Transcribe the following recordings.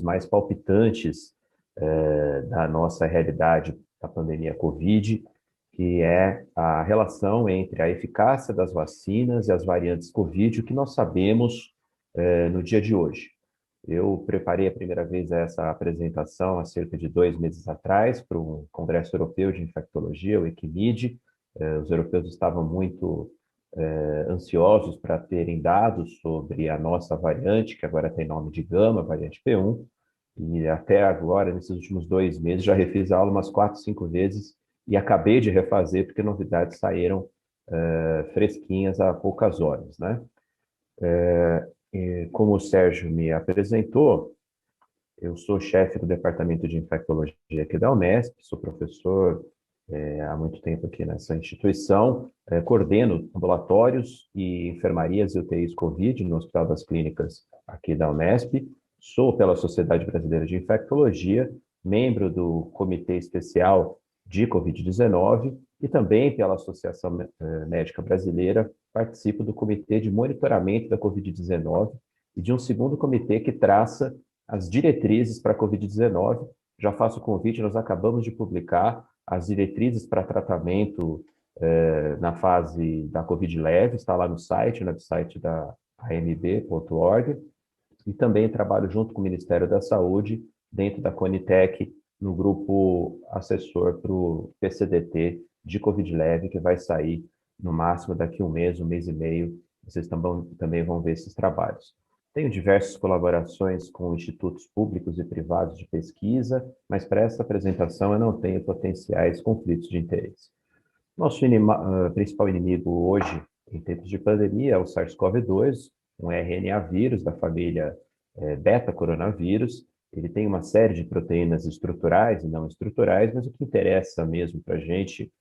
mais palpitantes da nossa realidade da pandemia Covid, que é a relação entre a eficácia das vacinas e as variantes Covid, o que nós sabemos no dia de hoje. Eu preparei a primeira vez essa apresentação há cerca de 2 meses atrás para o Congresso Europeu de Infectologia, o ECMID. Os europeus estavam muito ansiosos para terem dados sobre a nossa variante, que agora tem nome de Gama, variante P1, e até agora, nesses últimos 2 meses, já refiz a aula umas 4, 5 vezes e acabei de refazer porque novidades saíram fresquinhas há poucas horas, né? Como o Sérgio me apresentou, eu sou chefe do Departamento de Infectologia aqui da Unesp, sou professor há muito tempo aqui nessa instituição, coordeno ambulatórios e enfermarias e UTIs Covid no Hospital das Clínicas aqui da Unesp, sou pela Sociedade Brasileira de Infectologia, membro do Comitê Especial de Covid-19 e também pela Associação Médica Brasileira, participo do Comitê de Monitoramento da Covid-19 e de um segundo comitê que traça as diretrizes para a Covid-19. Já faço o convite, nós acabamos de publicar as diretrizes para tratamento na fase da Covid leve, está lá no site, no website da amb.org, e também trabalho junto com o Ministério da Saúde, dentro da Conitec, no grupo assessor para o PCDT de Covid leve, que vai sair no máximo daqui um mês e meio. Vocês também vão ver esses trabalhos. Tenho diversas colaborações com institutos públicos e privados de pesquisa, mas para essa apresentação eu não tenho potenciais conflitos de interesse. Nosso principal inimigo hoje, em tempos de pandemia, é o SARS-CoV-2, um RNA vírus da família beta-coronavírus. Ele tem uma série de proteínas estruturais e não estruturais, mas o que interessa mesmo para a gente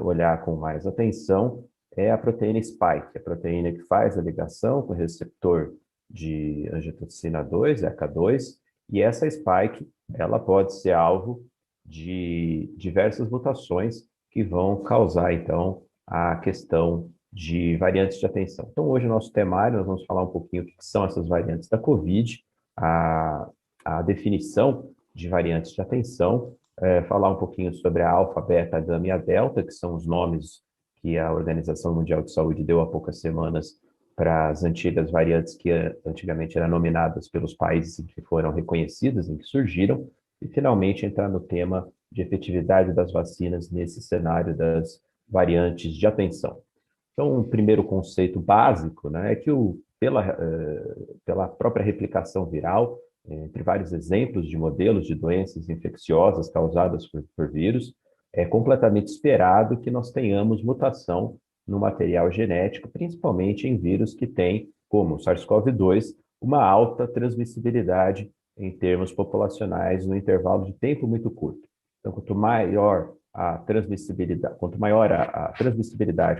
olhar com mais atenção é a proteína spike, a proteína que faz a ligação com o receptor de angiotensina 2, ECA2, e essa spike ela pode ser alvo de diversas mutações que vão causar, então, a questão de variantes de atenção. Então, hoje, no nosso temário, nós vamos falar um pouquinho o que são essas variantes da COVID, a definição de variantes de atenção, falar um pouquinho sobre a alfa, beta, a gama e a delta, que são os nomes que a Organização Mundial de Saúde deu há poucas semanas para as antigas variantes que antigamente eram nominadas pelos países em que foram reconhecidas, em que surgiram, e finalmente entrar no tema de efetividade das vacinas nesse cenário das variantes de atenção. Então, um primeiro conceito básico, né, é que pela própria replicação viral, entre vários exemplos de modelos de doenças infecciosas causadas por vírus, é completamente esperado que nós tenhamos mutação no material genético, principalmente em vírus que têm, como o SARS-CoV-2, uma alta transmissibilidade em termos populacionais no intervalo de tempo muito curto. Então, quanto maior a transmissibilidade,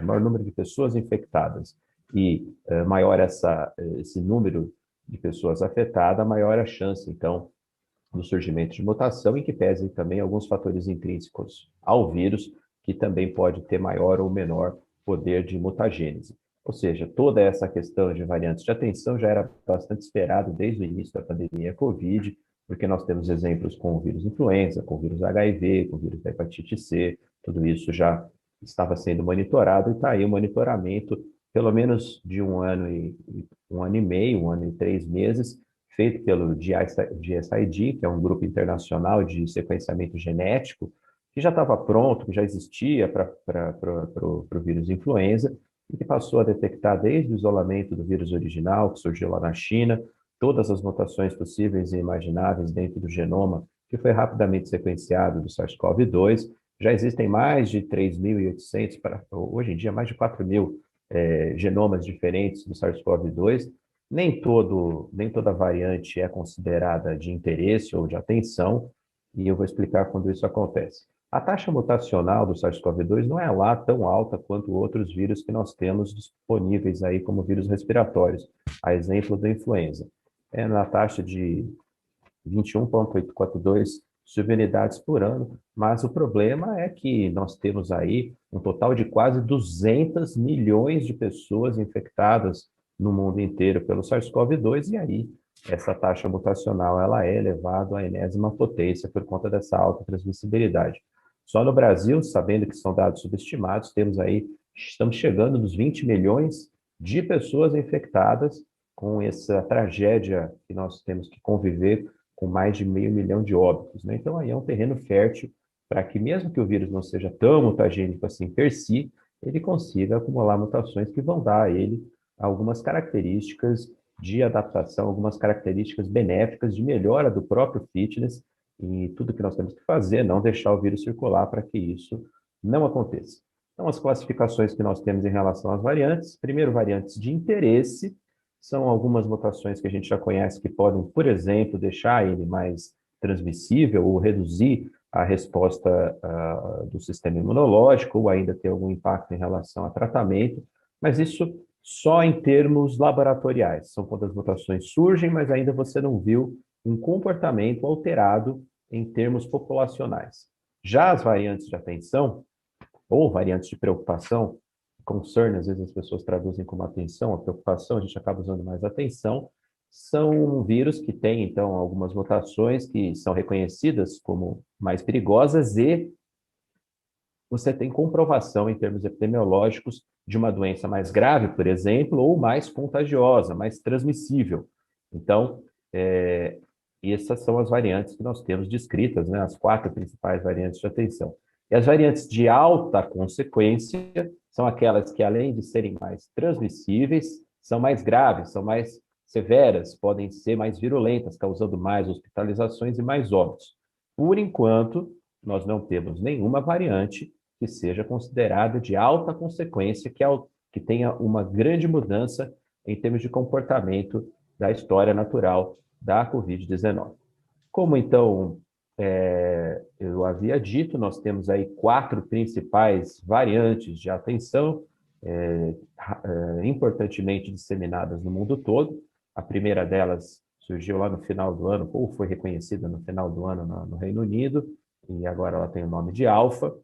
maior número de pessoas infectadas e maior esse número de pessoas afetadas, maior a chance, então, do surgimento de mutação, em que pesem também alguns fatores intrínsecos ao vírus, que também pode ter maior ou menor poder de mutagênese. Ou seja, toda essa questão de variantes de atenção já era bastante esperado desde o início da pandemia Covid, porque nós temos exemplos com o vírus influenza, com o vírus HIV, com o vírus da hepatite C, tudo isso já estava sendo monitorado e está aí o monitoramento, pelo menos de um ano e meio, 1 ano e 3 meses, feito pelo GSID, que é um grupo internacional de sequenciamento genético, que já estava pronto, que já existia para o vírus influenza, e que passou a detectar desde o isolamento do vírus original, que surgiu lá na China, todas as mutações possíveis e imagináveis dentro do genoma, que foi rapidamente sequenciado do SARS-CoV-2. Já existem mais de 3.800, hoje em dia mais de 4.000 genomas diferentes do SARS-CoV-2. Nem toda variante é considerada de interesse ou de atenção, e eu vou explicar quando isso acontece. A taxa mutacional do SARS-CoV-2 não é lá tão alta quanto outros vírus que nós temos disponíveis aí como vírus respiratórios, a exemplo da influenza. É na taxa de 21,842 subunidades por ano, mas o problema é que nós temos aí um total de quase 200 milhões de pessoas infectadas no mundo inteiro pelo SARS-CoV-2, e aí essa taxa mutacional ela é elevada à enésima potência por conta dessa alta transmissibilidade. Só no Brasil, sabendo que são dados subestimados, estamos chegando nos 20 milhões de pessoas infectadas com essa tragédia que nós temos que conviver com mais de 500 mil de óbitos, né? Então, aí é um terreno fértil para que, mesmo que o vírus não seja tão mutagênico assim per si, ele consiga acumular mutações que vão dar a ele algumas características de adaptação, algumas características benéficas de melhora do próprio fitness, e tudo que nós temos que fazer é não deixar o vírus circular para que isso não aconteça. Então, as classificações que nós temos em relação às variantes: primeiro, variantes de interesse, são algumas mutações que a gente já conhece que podem, por exemplo, deixar ele mais transmissível ou reduzir a resposta do sistema imunológico, ou ainda ter algum impacto em relação a tratamento, mas isso só em termos laboratoriais. São quando as mutações surgem, mas ainda você não viu um comportamento alterado em termos populacionais. Já as variantes de atenção, ou variantes de preocupação, concern, às vezes as pessoas traduzem como atenção, a preocupação, a gente acaba usando mais atenção, são vírus que têm, então, algumas mutações que são reconhecidas como mais perigosas e você tem comprovação em termos epidemiológicos de uma doença mais grave, por exemplo, ou mais contagiosa, mais transmissível. Então, essas são as variantes que nós temos descritas, né, as 4 principais variantes de atenção. E as variantes de alta consequência são aquelas que, além de serem mais transmissíveis, são mais graves, são mais severas, podem ser mais virulentas, causando mais hospitalizações e mais óbitos. Por enquanto, nós não temos nenhuma variante que seja considerada de alta consequência, que tenha uma grande mudança em termos de comportamento da história natural da Covid-19. Como, então, eu havia dito, nós temos aí 4 principais variantes de atenção, importantemente disseminadas no mundo todo. A primeira delas surgiu lá no final do ano, ou foi reconhecida no final do ano no Reino Unido, e agora ela tem o nome de Alfa.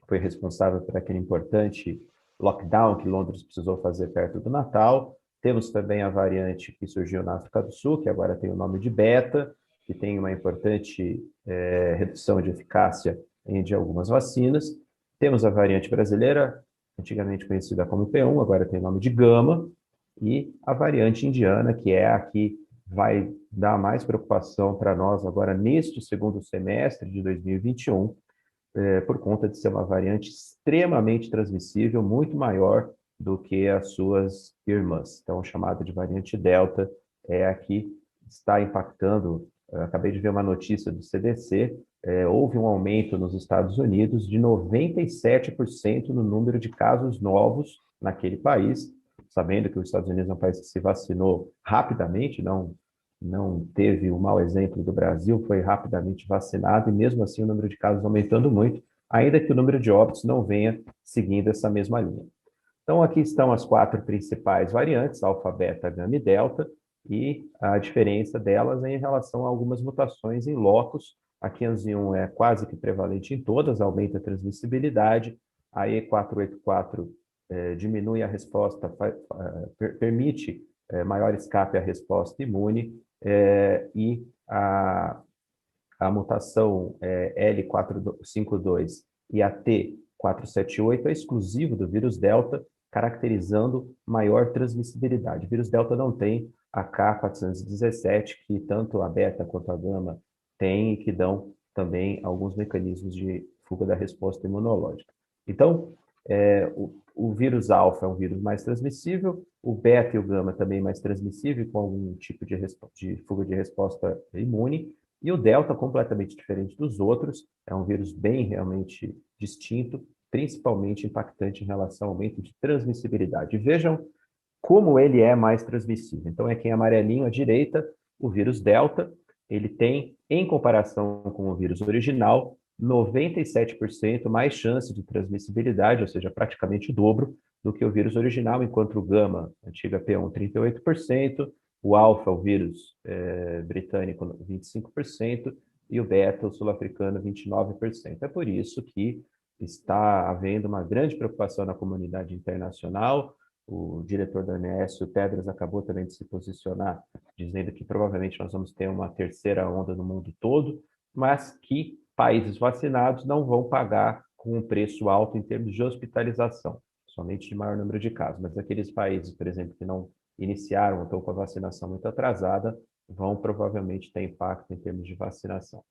Foi responsável por aquele importante lockdown que Londres precisou fazer perto do Natal. Temos também a variante que surgiu na África do Sul, que agora tem o nome de Beta, que tem uma importante redução de eficácia de algumas vacinas. Temos a variante brasileira, antigamente conhecida como P1, agora tem o nome de Gama, e a variante indiana, que é a que vai dar mais preocupação para nós agora neste segundo semestre de 2021, por conta de ser uma variante extremamente transmissível, muito maior do que as suas irmãs. Então, chamada de variante Delta, é a que está impactando. Acabei de ver uma notícia do CDC, houve um aumento nos Estados Unidos de 97% no número de casos novos naquele país, sabendo que os Estados Unidos é um país que se vacinou rapidamente, não teve o mau exemplo do Brasil, foi rapidamente vacinado e mesmo assim o número de casos aumentando muito, ainda que o número de óbitos não venha seguindo essa mesma linha. Então, aqui estão as 4 principais variantes, alfa, beta, gama e delta, e a diferença delas é em relação a algumas mutações em locus. A 501 é quase que prevalente em todas, aumenta a transmissibilidade. A E484 diminui a resposta, permite maior escape à resposta imune, e a mutação L452 e a T478 é exclusivo do vírus Delta, caracterizando maior transmissibilidade. O vírus Delta não tem a K417, que tanto a beta quanto a gama têm e que dão também alguns mecanismos de fuga da resposta imunológica. Então, o vírus alfa é um vírus mais transmissível, o beta e o gama também mais transmissível, com algum tipo de fuga de resposta imune, e o delta, completamente diferente dos outros, é um vírus bem realmente distinto, principalmente impactante em relação ao aumento de transmissibilidade. Vejam como ele é mais transmissível. Então, aqui em amarelinho à direita, o vírus delta, ele tem, em comparação com o vírus original, 97% mais chance de transmissibilidade, ou seja, praticamente o dobro do que o vírus original, enquanto o gama, antiga P1, 38%, o alfa, o vírus britânico, 25%, e o beta, o sul-africano, 29%. É por isso que está havendo uma grande preocupação na comunidade internacional. O diretor da OMS, o Tedros, acabou também de se posicionar, dizendo que provavelmente nós vamos ter uma terceira onda no mundo todo, mas que países vacinados não vão pagar com um preço alto em termos de hospitalização, somente de maior número de casos. Mas aqueles países, por exemplo, que não iniciaram ou estão com a vacinação muito atrasada, vão provavelmente ter impacto em termos de vacinação.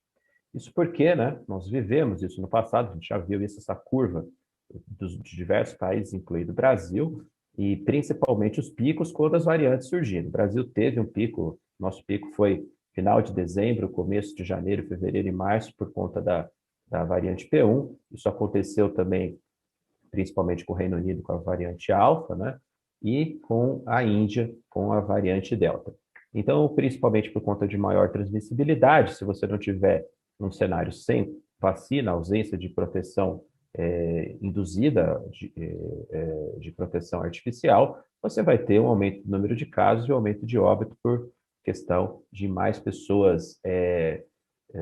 Isso porque, né, nós vivemos isso no passado, a gente já viu isso, essa curva de diversos países, incluindo o Brasil, e principalmente os picos quando as variantes surgiram. O Brasil teve um pico, nosso pico foi final de dezembro, começo de janeiro, fevereiro e março, por conta da variante P1. Isso aconteceu também, principalmente com o Reino Unido, com a variante Alfa, né? E com a Índia, com a variante Delta. Então, principalmente por conta de maior transmissibilidade, se você não tiver um cenário sem vacina, ausência de proteção induzida de proteção artificial, você vai ter um aumento do número de casos e um aumento de óbito por questão de mais pessoas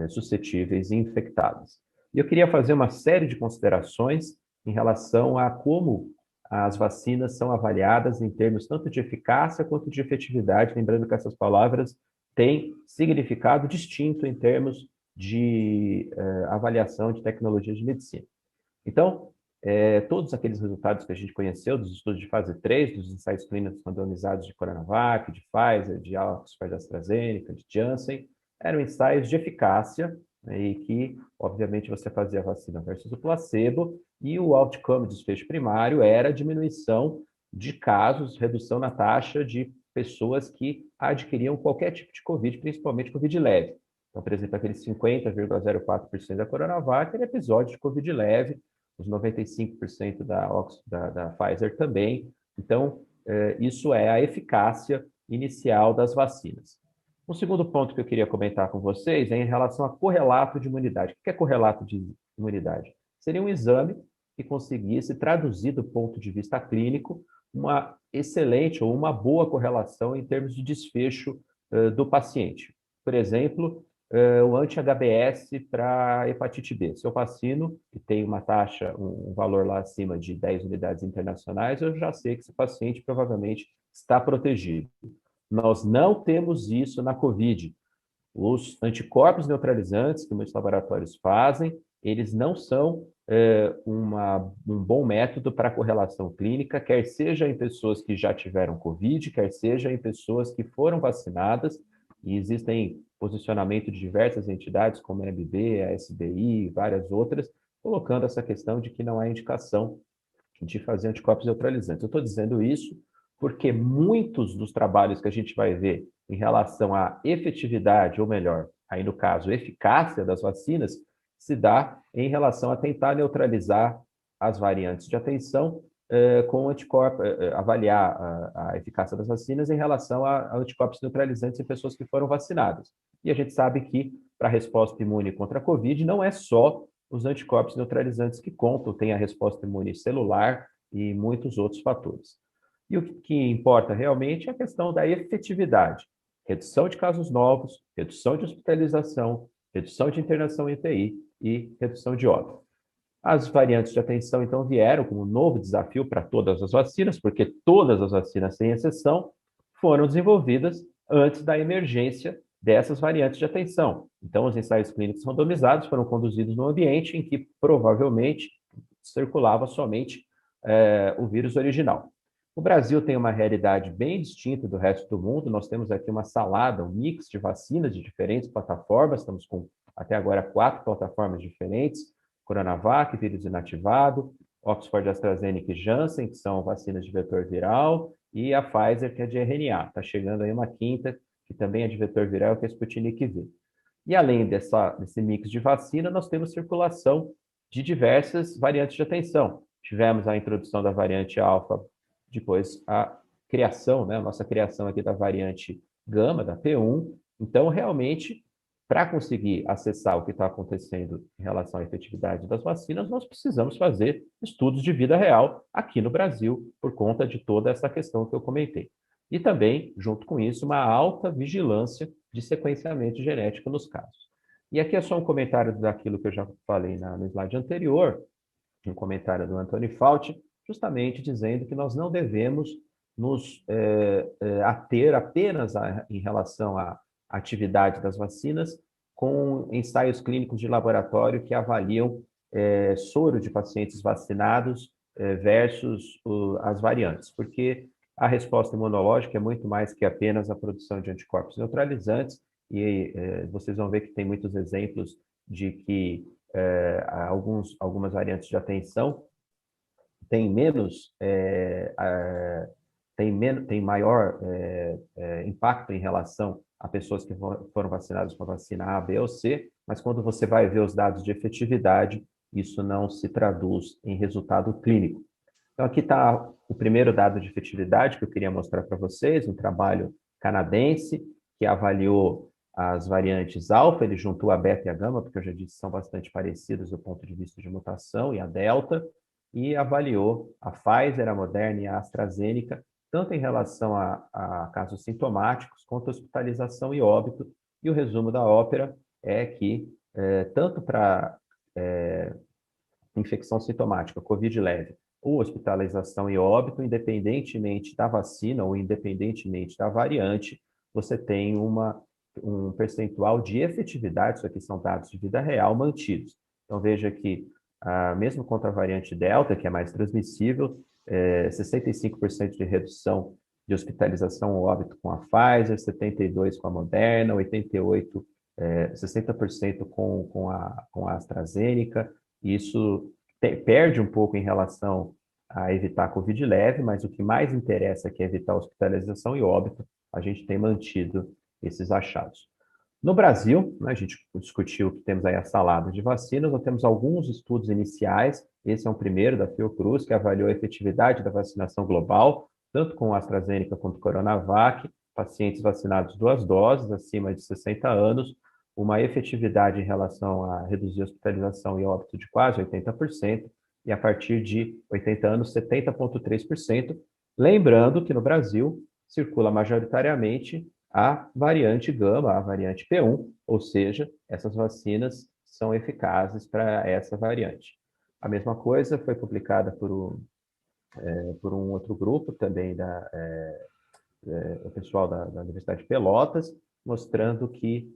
suscetíveis e infectadas. E eu queria fazer uma série de considerações em relação a como as vacinas são avaliadas em termos tanto de eficácia quanto de efetividade, lembrando que essas palavras têm significado distinto em termos de avaliação de tecnologias de medicina. Então, todos aqueles resultados que a gente conheceu dos estudos de fase 3, dos ensaios clínicos randomizados de Coronavac, de Pfizer, de Oxford AstraZeneca, de Janssen, eram ensaios de eficácia, né, e que, obviamente, você fazia a vacina versus o placebo, e o outcome, desfecho primário, era a diminuição de casos, redução na taxa de pessoas que adquiriam qualquer tipo de Covid, principalmente Covid leve. Então, por exemplo, aquele 50,04% da Coronavac era episódio de Covid leve, os 95% da Pfizer também. Então, isso é a eficácia inicial das vacinas. Um segundo ponto que eu queria comentar com vocês é em relação a correlato de imunidade. O que é correlato de imunidade? Seria um exame que conseguisse traduzir do ponto de vista clínico uma excelente ou uma boa correlação em termos de desfecho do paciente. Por exemplo, o anti-HBs para hepatite B. Se eu vacino e tem uma taxa, um valor lá acima de 10 unidades internacionais, eu já sei que esse paciente provavelmente está protegido. Nós não temos isso na COVID. Os anticorpos neutralizantes que muitos laboratórios fazem, eles não são um bom método para correlação clínica, quer seja em pessoas que já tiveram COVID, quer seja em pessoas que foram vacinadas, e existem posicionamento de diversas entidades, como a MB, a SBI e várias outras, colocando essa questão de que não há indicação de fazer anticorpos neutralizantes. Eu estou dizendo isso porque muitos dos trabalhos que a gente vai ver em relação à efetividade, ou melhor, aí no caso, eficácia das vacinas, se dá em relação a tentar neutralizar as variantes de atenção com anticorpos, avaliar a eficácia das vacinas em relação a anticorpos neutralizantes em pessoas que foram vacinadas. E a gente sabe que para a resposta imune contra a Covid não é só os anticorpos neutralizantes que contam, tem a resposta imune celular e muitos outros fatores. E o que importa realmente é a questão da efetividade. Redução de casos novos, redução de hospitalização, redução de internação em UTI e redução de óbito. As variantes de atenção, então, vieram como um novo desafio para todas as vacinas, porque todas as vacinas, sem exceção, foram desenvolvidas antes da emergência dessas variantes de atenção. Então, os ensaios clínicos randomizados foram conduzidos num ambiente em que provavelmente circulava somente o vírus original. O Brasil tem uma realidade bem distinta do resto do mundo. Nós temos aqui uma salada, um mix de vacinas de diferentes plataformas. Estamos com, até agora, 4 plataformas diferentes. Coronavac, vírus inativado, Oxford AstraZeneca e Janssen, que são vacinas de vetor viral, e a Pfizer, que é de RNA. Está chegando aí uma quinta, que também é de vetor viral, que é a Sputnik V. E além desse mix de vacina, nós temos circulação de diversas variantes de atenção. Tivemos a introdução da variante alfa, depois a criação, né, a nossa criação aqui da variante gama, da P1. Então, realmente, para conseguir acessar o que está acontecendo em relação à efetividade das vacinas, nós precisamos fazer estudos de vida real aqui no Brasil, por conta de toda essa questão que eu comentei. E também, junto com isso, uma alta vigilância de sequenciamento genético nos casos. E aqui é só um comentário daquilo que eu já falei no slide anterior, um comentário do Anthony Fauci, justamente dizendo que nós não devemos nos ater apenas em relação à atividade das vacinas com ensaios clínicos de laboratório que avaliam soro de pacientes vacinados versus as variantes, porque a resposta imunológica é muito mais que apenas a produção de anticorpos neutralizantes, e vocês vão ver que tem muitos exemplos de que algumas variantes de atenção têm menos, tem maior impacto em relação a pessoas que foram vacinadas com a vacina A, B ou C, mas quando você vai ver os dados de efetividade, isso não se traduz em resultado clínico. Então, aqui está o primeiro dado de efetividade que eu queria mostrar para vocês, um trabalho canadense que avaliou as variantes alfa, ele juntou a beta e a gama, porque eu já disse que são bastante parecidas do ponto de vista de mutação, e a delta, e avaliou a Pfizer, a Moderna e a AstraZeneca, tanto em relação a casos sintomáticos, quanto a hospitalização e óbito. E o resumo da ópera é que, tanto para infecção sintomática, COVID leve, ou hospitalização e óbito, independentemente da vacina ou independentemente da variante, você tem um percentual de efetividade, isso aqui são dados de vida real, mantidos. Então, veja que, mesmo contra a variante Delta, que é mais transmissível, 65% de redução de hospitalização ou óbito com a Pfizer, 72% com a Moderna, 88%, 60% com a AstraZeneca. Isso perde um pouco em relação a evitar a Covid leve, mas o que mais interessa, que é evitar hospitalização e óbito, a gente tem mantido esses achados. No Brasil, né, a gente discutiu que temos aí a salada de vacinas, nós temos alguns estudos iniciais, esse é um primeiro da Fiocruz, que avaliou a efetividade da vacinação global, tanto com a AstraZeneca quanto com a Coronavac, pacientes vacinados 2 doses, acima de 60 anos, uma efetividade em relação a reduzir a hospitalização e óbito de quase 80%, e a partir de 80 anos, 70,3%. Lembrando que no Brasil circula majoritariamente a variante gama, a variante P1, ou seja, essas vacinas são eficazes para essa variante. A mesma coisa foi publicada por um outro grupo também o pessoal da Universidade de Pelotas, mostrando que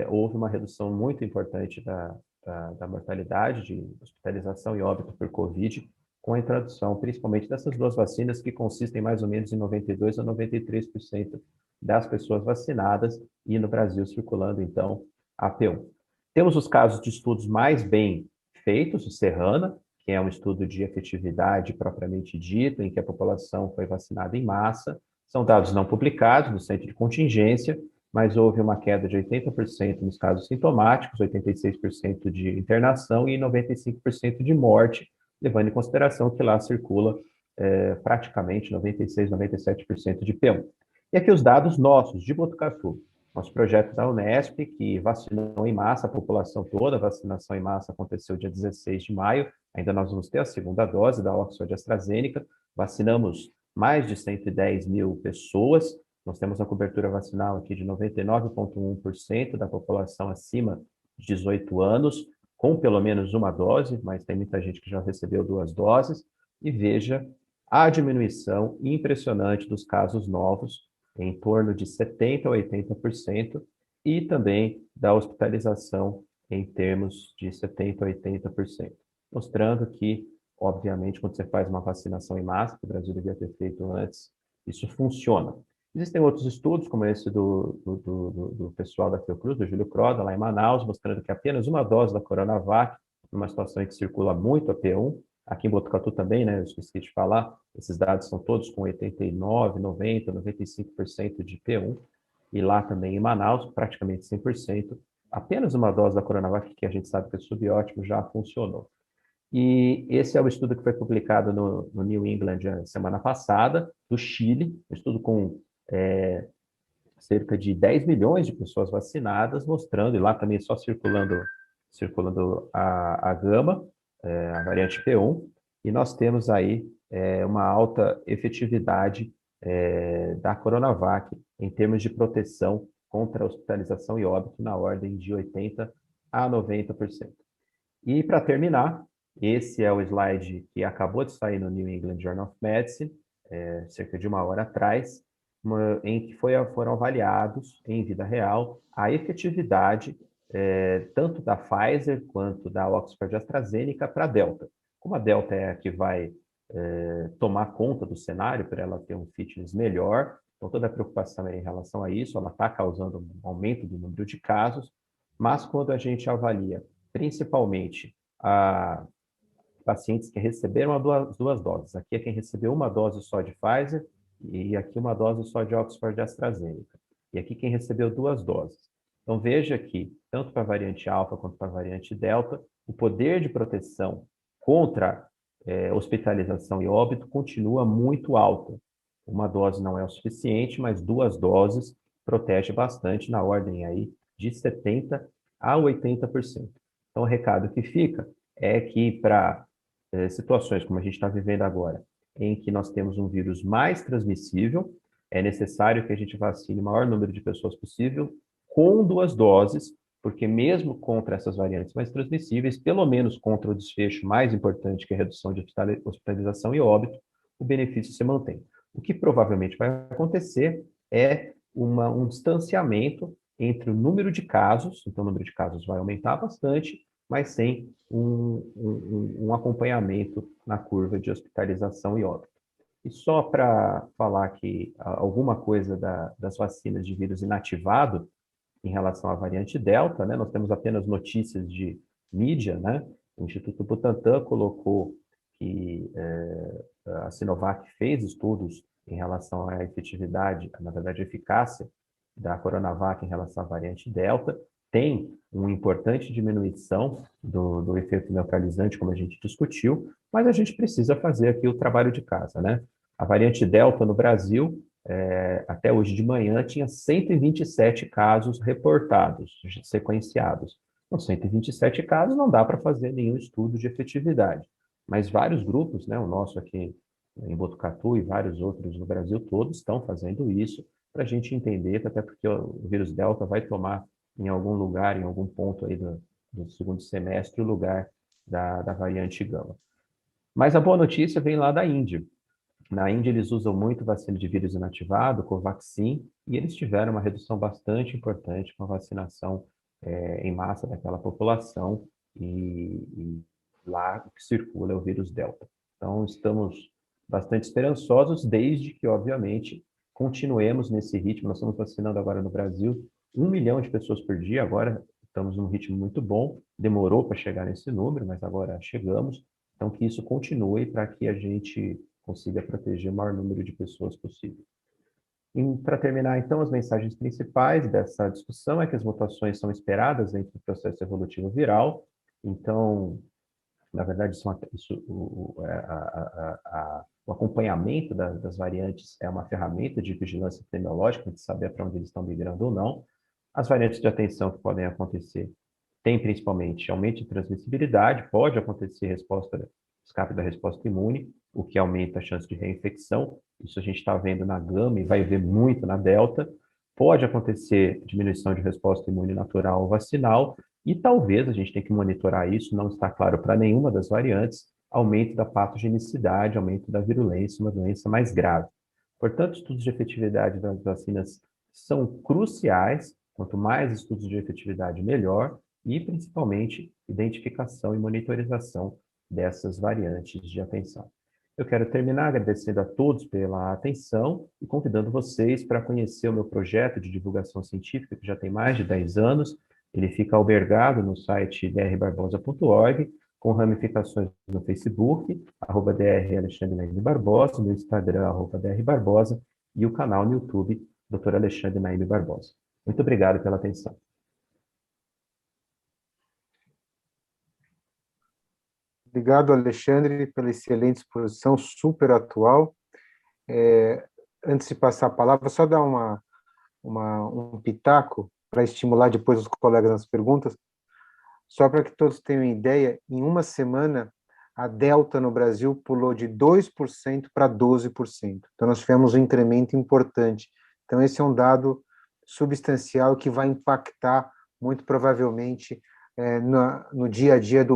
houve uma redução muito importante da mortalidade, de hospitalização e óbito por Covid, com a introdução principalmente dessas duas vacinas, que consistem mais ou menos em 92% a 93% das pessoas vacinadas, e no Brasil circulando, então, a P1. Temos os casos de estudos mais bem feitos, o Serrana, que é um estudo de efetividade propriamente dito, em que a população foi vacinada em massa. São dados não publicados no centro de contingência, mas houve uma queda de 80% nos casos sintomáticos, 86% de internação e 95% de morte, levando em consideração que lá circula praticamente 96%, 97% de P1. E aqui os dados nossos, de Botucatu, nosso projeto da Unesp, que vacinou em massa a população toda, a vacinação em massa aconteceu dia 16 de maio, ainda nós vamos ter a segunda dose da Oxford AstraZeneca, vacinamos mais de 110 mil pessoas, nós temos a cobertura vacinal aqui de 99,1% da população acima de 18 anos, com pelo menos uma dose, mas tem muita gente que já recebeu 2 doses, e veja a diminuição impressionante dos casos novos, em torno de 70% a 80%, e também da hospitalização em termos de 70% a 80%, mostrando que, obviamente, quando você faz uma vacinação em massa, que o Brasil devia ter feito antes, isso funciona. Existem outros estudos, como esse do pessoal da Fiocruz, do Júlio Croda, lá em Manaus, mostrando que apenas uma dose da Coronavac, numa situação em que circula muito a P1, aqui em Botucatu também, né, eu esqueci de falar, esses dados são todos com 89%, 90%, 95% de P1, e lá também em Manaus, praticamente 100%, apenas uma dose da Coronavac, que a gente sabe que é subótimo, já funcionou. E esse é o estudo que foi publicado no New England semana passada, do Chile, um estudo com cerca de 10 milhões de pessoas vacinadas, mostrando, e lá também só circulando a gama, a variante P1, e nós temos aí uma alta efetividade da Coronavac em termos de proteção contra a hospitalização e óbito na ordem de 80% a 90%. E para terminar, esse é o slide que acabou de sair no New England Journal of Medicine, cerca de uma hora atrás, em que foram avaliados em vida real a efetividade tanto da Pfizer quanto da Oxford AstraZeneca para a Delta. Como a Delta é a que vai tomar conta do cenário para ela ter um fitness melhor, então toda a preocupação é em relação a isso, ela está causando um aumento do número de casos, mas quando a gente avalia principalmente a pacientes que receberam as duas doses. Aqui é quem recebeu uma dose só de Pfizer e aqui uma dose só de Oxford e AstraZeneca. E aqui quem recebeu duas doses. Então veja que, tanto para a variante alfa quanto para a variante delta, o poder de proteção contra hospitalização e óbito continua muito alto. Uma dose não é o suficiente, mas duas doses protege bastante, na ordem aí de 70% a 80%. Então o recado que fica é que para situações como a gente está vivendo agora, em que nós temos um vírus mais transmissível, é necessário que a gente vacine o maior número de pessoas possível com duas doses, porque mesmo contra essas variantes mais transmissíveis, pelo menos contra o desfecho mais importante, que é a redução de hospitalização e óbito, o benefício se mantém. O que provavelmente vai acontecer é um distanciamento entre o número de casos, então o número de casos vai aumentar bastante, mas sem um acompanhamento na curva de hospitalização e óbito. E só para falar que alguma coisa das vacinas de vírus inativado em relação à variante Delta, né, nós temos apenas notícias de mídia, né? O Instituto Butantan colocou que a Sinovac fez estudos em relação à efetividade, na verdade, eficácia da Coronavac em relação à variante Delta, tem uma importante diminuição do efeito neutralizante, como a gente discutiu, mas a gente precisa fazer aqui o trabalho de casa, né? A variante Delta no Brasil, até hoje de manhã, tinha 127 casos reportados, sequenciados. Com 127 casos, não dá para fazer nenhum estudo de efetividade, mas vários grupos, né, o nosso aqui em Botucatu e vários outros no Brasil todo, estão fazendo isso para a gente entender, até porque o vírus Delta vai tomar em algum lugar, em algum ponto aí do segundo semestre, o lugar da variante Gama. Mas a boa notícia vem lá da Índia. Na Índia, eles usam muito vacina de vírus inativado, Covaxin, e eles tiveram uma redução bastante importante com a vacinação em massa daquela população, e lá o que circula é o vírus Delta. Então, estamos bastante esperançosos, desde que, obviamente, continuemos nesse ritmo. Nós estamos vacinando agora no Brasil 1 milhão de pessoas por dia, agora estamos num ritmo muito bom, demorou para chegar nesse número, mas agora chegamos. Então, que isso continue para que a gente consiga proteger o maior número de pessoas possível. Para terminar, então, as mensagens principais dessa discussão é que as mutações são esperadas dentro do processo evolutivo viral. Então, na verdade, o acompanhamento das variantes é uma ferramenta de vigilância epidemiológica, de saber para onde eles estão migrando ou não. As variantes de atenção que podem acontecer tem principalmente aumento de transmissibilidade, pode acontecer escape da resposta imune, o que aumenta a chance de reinfecção. Isso a gente está vendo na gama e vai ver muito na delta. Pode acontecer diminuição de resposta imune natural ou vacinal, e talvez a gente tenha que monitorar isso, não está claro para nenhuma das variantes, aumento da patogenicidade, aumento da virulência, uma doença mais grave. Portanto, estudos de efetividade das vacinas são cruciais, quanto mais estudos de efetividade, melhor, e principalmente identificação e monitorização dessas variantes de atenção. Eu quero terminar agradecendo a todos pela atenção e convidando vocês para conhecer o meu projeto de divulgação científica, que já tem mais de 10 anos. Ele fica albergado no site drbarbosa.org, com ramificações no Facebook, @dr Alexandre Naime Barbosa, no Instagram, @drbarbosa, e o canal no YouTube, Dr. Alexandre Naime Barbosa. Muito obrigado pela atenção. Obrigado, Alexandre, pela excelente exposição, super atual. Antes de passar a palavra, só dar um pitaco para estimular depois os colegas nas perguntas, só para que todos tenham ideia, em uma semana, a Delta no Brasil pulou de 2% para 12%. Então, nós tivemos um incremento importante. Então, esse é um dado substancial que vai impactar, muito provavelmente, no dia a dia do